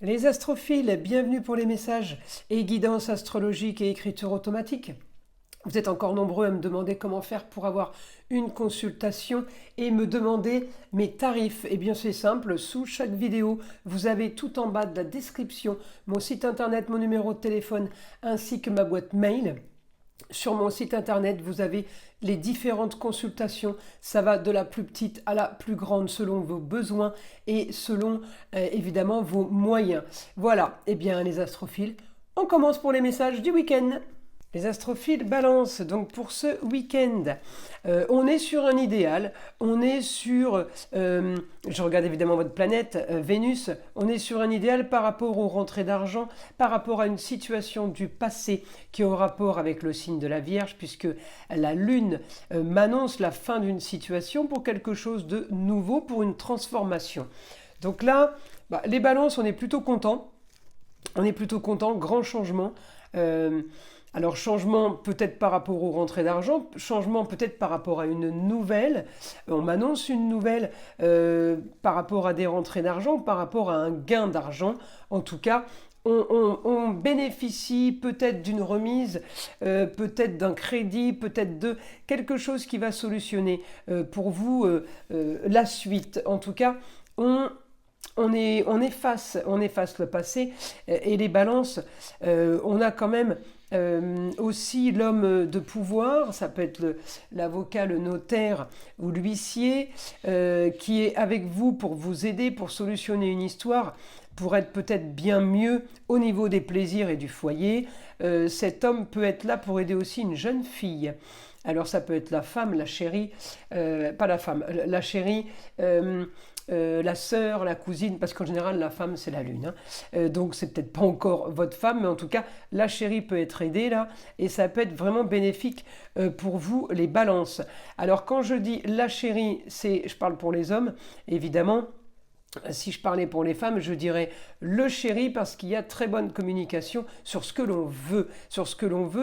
Les astrophiles, bienvenue pour les messages et guidances astrologiques et écriture automatique. Vous êtes encore nombreux à me demander comment faire pour avoir une consultation et me demander mes tarifs. Eh bien c'est simple, sous chaque vidéo, vous avez tout en bas de la description mon site internet, mon numéro de téléphone ainsi que ma boîte mail. Sur mon site internet, vous avez les différentes consultations. Ça va de la plus petite à la plus grande selon vos besoins et selon évidemment vos moyens. Voilà, eh bien les astrophiles, on commence pour les messages du week-end. Les astrophiles balance, donc pour ce week-end, on est sur un idéal, on est sur, je regarde évidemment votre planète, Vénus, on est sur un idéal par rapport aux rentrées d'argent, par rapport à une situation du passé qui est au rapport avec le signe de la Vierge, puisque la Lune m'annonce la fin d'une situation pour quelque chose de nouveau, pour une transformation. Donc là, les balances, on est plutôt content, grand changement. Alors changement peut-être par rapport aux rentrées d'argent, changement peut-être par rapport à une nouvelle, on m'annonce une nouvelle par rapport à des rentrées d'argent, par rapport à un gain d'argent. En tout cas, on bénéficie peut-être d'une remise, peut-être d'un crédit, peut-être de quelque chose qui va solutionner pour vous la suite. En tout cas, on efface le passé et les balances, on a quand même aussi l'homme de pouvoir, ça peut être l'avocat, le notaire ou l'huissier qui est avec vous pour vous aider, pour solutionner une histoire, pour être peut-être bien mieux au niveau des plaisirs et du foyer. Cet homme peut être là pour aider aussi une jeune fille. Alors ça peut être la femme, la chérie, pas la femme, la chérie, la sœur, la cousine, parce qu'en général la femme c'est la lune. Donc c'est peut-être pas encore votre femme, mais en tout cas la chérie peut être aidée là, et ça peut être vraiment bénéfique pour vous les balances. Alors quand je dis la chérie, je parle pour les hommes, évidemment. Si je parlais pour les femmes, je dirais le chéri parce qu'il y a très bonne communication sur ce que l'on veut,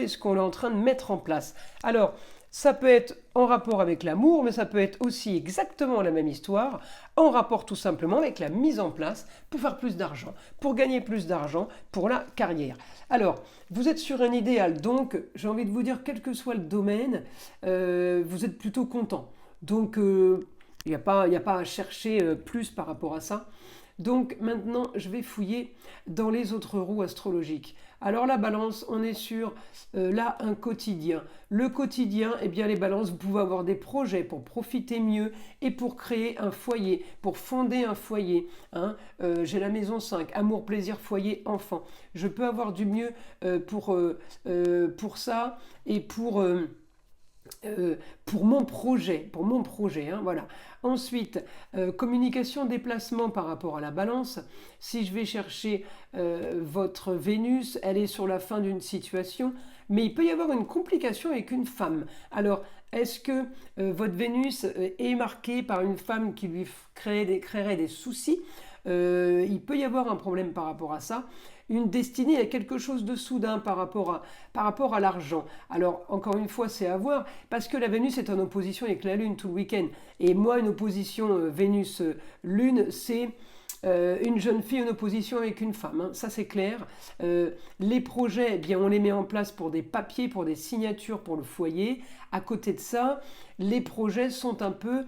et ce qu'on est en train de mettre en place. Alors, ça peut être en rapport avec l'amour, mais ça peut être aussi exactement la même histoire, en rapport tout simplement avec la mise en place pour faire plus d'argent, pour gagner plus d'argent, pour la carrière. Alors, vous êtes sur un idéal, donc j'ai envie de vous dire, quel que soit le domaine, vous êtes plutôt content. Donc, il n'y a pas à chercher plus par rapport à ça. Donc maintenant, je vais fouiller dans les autres roues astrologiques. Alors la balance, on est sur là un quotidien. Le quotidien, eh bien les balances, vous pouvez avoir des projets pour profiter mieux et pour créer un foyer, pour fonder un foyer. J'ai la maison 5, amour, plaisir, foyer, enfant. Je peux avoir du mieux pour ça et pour mon projet, voilà. Ensuite, communication, déplacement par rapport à la balance. Si je vais chercher votre Vénus, elle est sur la fin d'une situation, mais il peut y avoir une complication avec une femme. Alors, est-ce que votre Vénus est marquée par une femme qui lui créerait des soucis? Il peut y avoir un problème par rapport à ça, une destinée à quelque chose de soudain par rapport à l'argent. Alors, encore une fois, c'est à voir, parce que la Vénus est en opposition avec la Lune tout le week-end. Et moi, une opposition Vénus-Lune, c'est une jeune fille en opposition avec une femme, ça c'est clair. Les projets, eh bien, on les met en place pour des papiers, pour des signatures, pour le foyer. À côté de ça, les projets sont un peu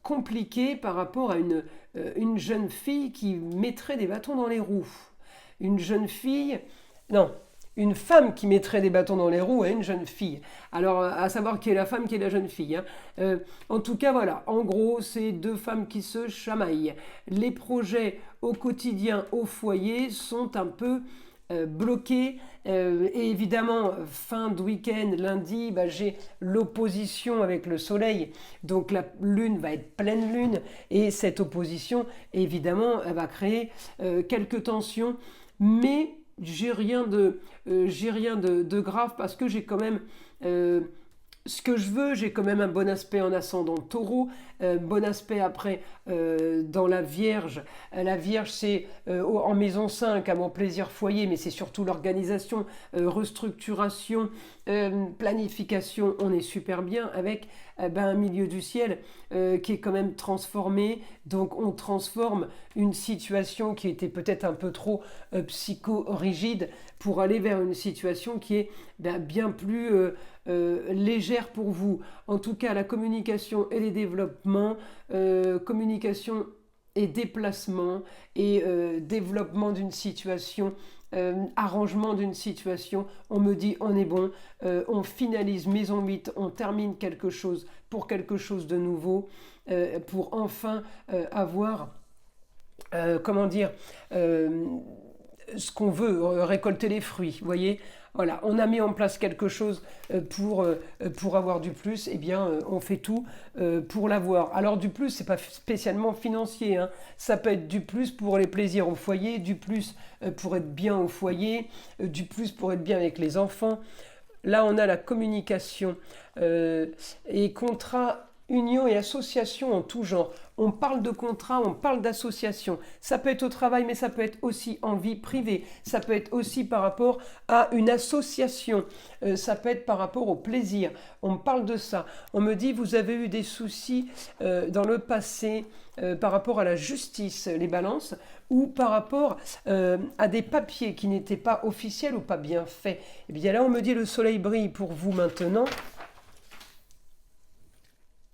compliqués par rapport à une jeune fille qui mettrait des bâtons dans les roues. Une jeune fille, non, une femme qui mettrait des bâtons dans les roues à une jeune fille. Alors, à savoir qui est la femme, qui est la jeune fille. En tout cas, voilà, en gros, c'est deux femmes qui se chamaillent. Les projets au quotidien, au foyer, sont un peu bloqués. Et évidemment, fin de week-end, lundi, j'ai l'opposition avec le soleil. Donc la lune va être pleine lune. Et cette opposition, évidemment, elle va créer quelques tensions. Mais j'ai rien de grave parce que j'ai quand même ce que je veux, j'ai quand même un bon aspect en ascendant taureau, bon aspect après dans la Vierge. La Vierge, c'est en maison 5, à mon plaisir foyer, mais c'est surtout l'organisation, restructuration, planification. On est super bien avec un milieu du ciel qui est quand même transformé. Donc on transforme une situation qui était peut-être un peu trop psycho-rigide pour aller vers une situation qui est bien plus légère pour vous. En tout cas, la communication et les développements, communication et déplacement et développement d'une situation, arrangement d'une situation, on me dit on est bon, on finalise maison 8, on termine quelque chose pour quelque chose de nouveau, pour enfin avoir, comment dire, ce qu'on veut, récolter les fruits, vous voyez. Voilà, on a mis en place quelque chose pour avoir du plus, eh bien on fait tout pour l'avoir. Alors du plus, c'est pas spécialement financier, hein. Ça peut être du plus pour les plaisirs au foyer, du plus pour être bien au foyer, du plus pour être bien avec les enfants. Là, on a la communication et contrat, union et association en tout genre. On parle de contrat, on parle d'association. Ça peut être au travail, mais ça peut être aussi en vie privée. Ça peut être aussi par rapport à une association. Ça peut être par rapport au plaisir. On me parle de ça. On me dit, vous avez eu des soucis dans le passé par rapport à la justice, les balances, ou par rapport à des papiers qui n'étaient pas officiels ou pas bien faits. Et bien là, on me dit, le soleil brille pour vous maintenant.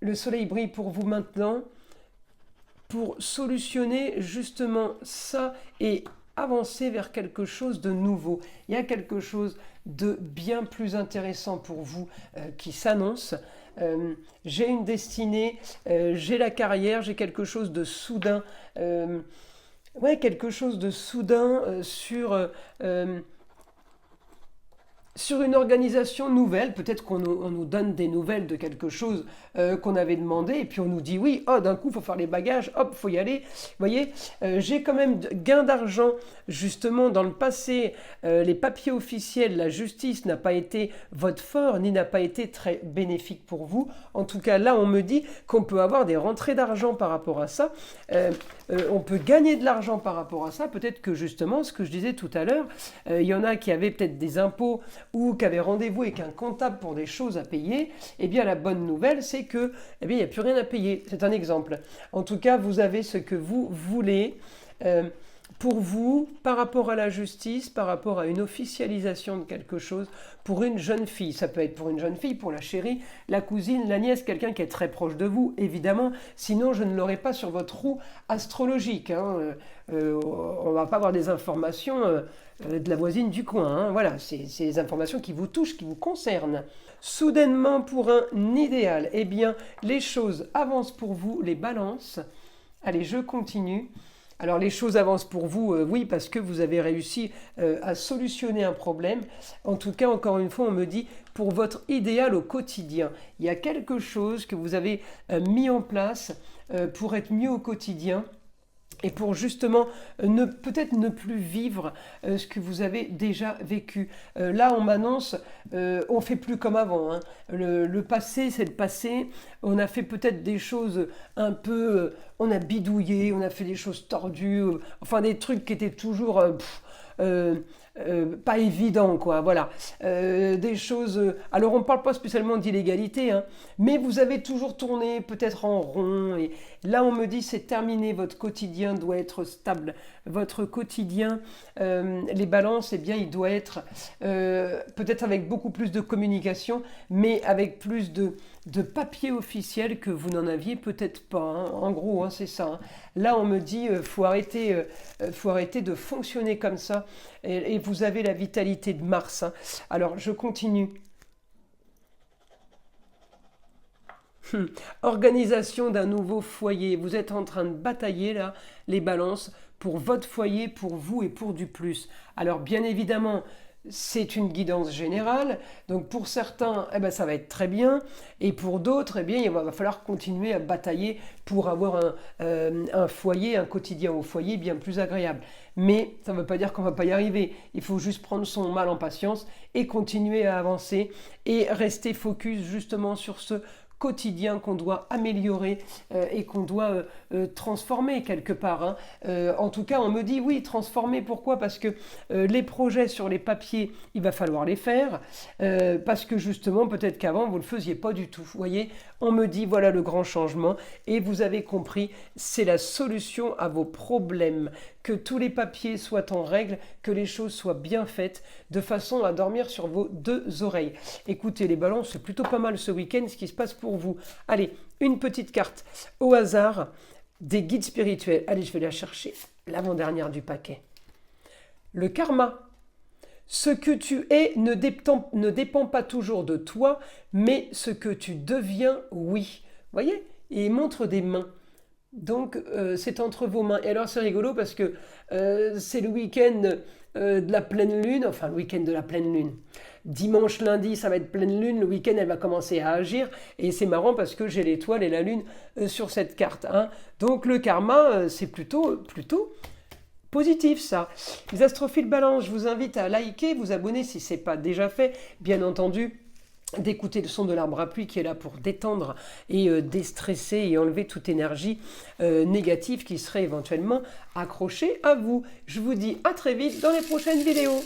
Le soleil brille pour vous maintenant pour solutionner justement ça et avancer vers quelque chose de nouveau. Il y a quelque chose de bien plus intéressant pour vous qui s'annonce. J'ai une destinée, j'ai la carrière, j'ai quelque chose de soudain. Ouais, quelque chose de soudain sur une organisation nouvelle. Peut-être on nous donne des nouvelles de quelque chose qu'on avait demandé, et puis on nous dit oui, oh, d'un coup, il faut faire les bagages, hop, il faut y aller. Vous voyez, j'ai quand même gain d'argent, justement, dans le passé. Les papiers officiels, la justice n'a pas été votre fort, ni n'a pas été très bénéfique pour vous. En tout cas, là, on me dit qu'on peut avoir des rentrées d'argent par rapport à ça. On peut gagner de l'argent par rapport à ça. Peut-être que justement, ce que je disais tout à l'heure, il y en a qui avaient peut-être des impôts ou qui avaient rendez-vous avec un comptable pour des choses à payer. Eh bien, la bonne nouvelle, c'est que, eh bien, il n'y a plus rien à payer. C'est un exemple. En tout cas, vous avez ce que vous voulez. Pour vous, par rapport à la justice, par rapport à une officialisation de quelque chose, pour une jeune fille. Ça peut être pour une jeune fille, pour la chérie, la cousine, la nièce, quelqu'un qui est très proche de vous, évidemment. Sinon, je ne l'aurai pas sur votre roue astrologique, hein. On ne va pas avoir des informations de la voisine du coin, hein. Voilà, c'est des informations qui vous touchent, qui vous concernent. Soudainement, pour un idéal, eh bien, les choses avancent pour vous, les balances. Allez, je continue. Alors les choses avancent pour vous, oui, parce que vous avez réussi à solutionner un problème. En tout cas, encore une fois, on me dit pour votre idéal au quotidien. Il y a quelque chose que vous avez mis en place pour être mieux au quotidien. Et pour justement peut-être ne plus vivre ce que vous avez déjà vécu. Là, on m'annonce, on fait plus comme avant, hein. Le passé, c'est le passé. On a fait peut-être des choses un peu... on a bidouillé, on a fait des choses tordues, enfin des trucs qui étaient toujours... pas évident, quoi, voilà. Des choses... alors, on ne parle pas spécialement d'illégalité, hein, mais vous avez toujours tourné peut-être en rond. Et là, on me dit, c'est terminé, votre quotidien doit être stable. Votre quotidien, les balances, eh bien, il doit être peut-être avec beaucoup plus de communication, mais avec plus de papier officiel que vous n'en aviez peut-être pas, hein. En gros, hein, c'est ça, hein. Là, on me dit, faut arrêter de fonctionner comme ça. Et vous avez la vitalité de Mars, hein. Alors, je continue. Organisation d'un nouveau foyer. Vous êtes en train de batailler, là, les balances, pour votre foyer, pour vous et pour du plus. Alors, bien évidemment, c'est une guidance générale. Donc pour certains, eh ben, ça va être très bien. Et pour d'autres, eh bien, il va falloir continuer à batailler pour avoir un foyer, un quotidien au foyer bien plus agréable. Mais ça ne veut pas dire qu'on ne va pas y arriver. Il faut juste prendre son mal en patience et continuer à avancer et rester focus justement sur ce quotidien qu'on doit améliorer et qu'on doit transformer quelque part. Hein. En tout cas, on me dit oui, transformer. Pourquoi? Parce que les projets sur les papiers, il va falloir les faire. Parce que justement, peut-être qu'avant, vous ne le faisiez pas du tout. Vous voyez, on me dit voilà le grand changement. Et vous avez compris, c'est la solution à vos problèmes. Que tous les papiers soient en règle, que les choses soient bien faites, de façon à dormir sur vos deux oreilles. Écoutez, les balances, c'est plutôt pas mal ce week-end, ce qui se passe pour vous. Allez, une petite carte au hasard des guides spirituels. Allez, je vais la chercher, l'avant-dernière du paquet. Le karma. Ce que tu es ne dépend pas toujours de toi, mais ce que tu deviens, oui. Vous voyez? Et il montre des mains. Donc, c'est entre vos mains. Et alors, c'est rigolo parce que c'est le week-end de la pleine lune, enfin le week-end de la pleine lune. Dimanche, lundi, ça va être pleine lune. Le week-end, elle va commencer à agir. Et c'est marrant parce que j'ai l'étoile et la lune sur cette carte. Hein. Donc, le karma, c'est plutôt positif ça. Les astrophiles balance, je vous invite à liker, vous abonner si ce n'est pas déjà fait. Bien entendu, d'écouter le son de l'arbre à pluie qui est là pour détendre et déstresser et enlever toute énergie négative qui serait éventuellement accrochée à vous. Je vous dis à très vite dans les prochaines vidéos.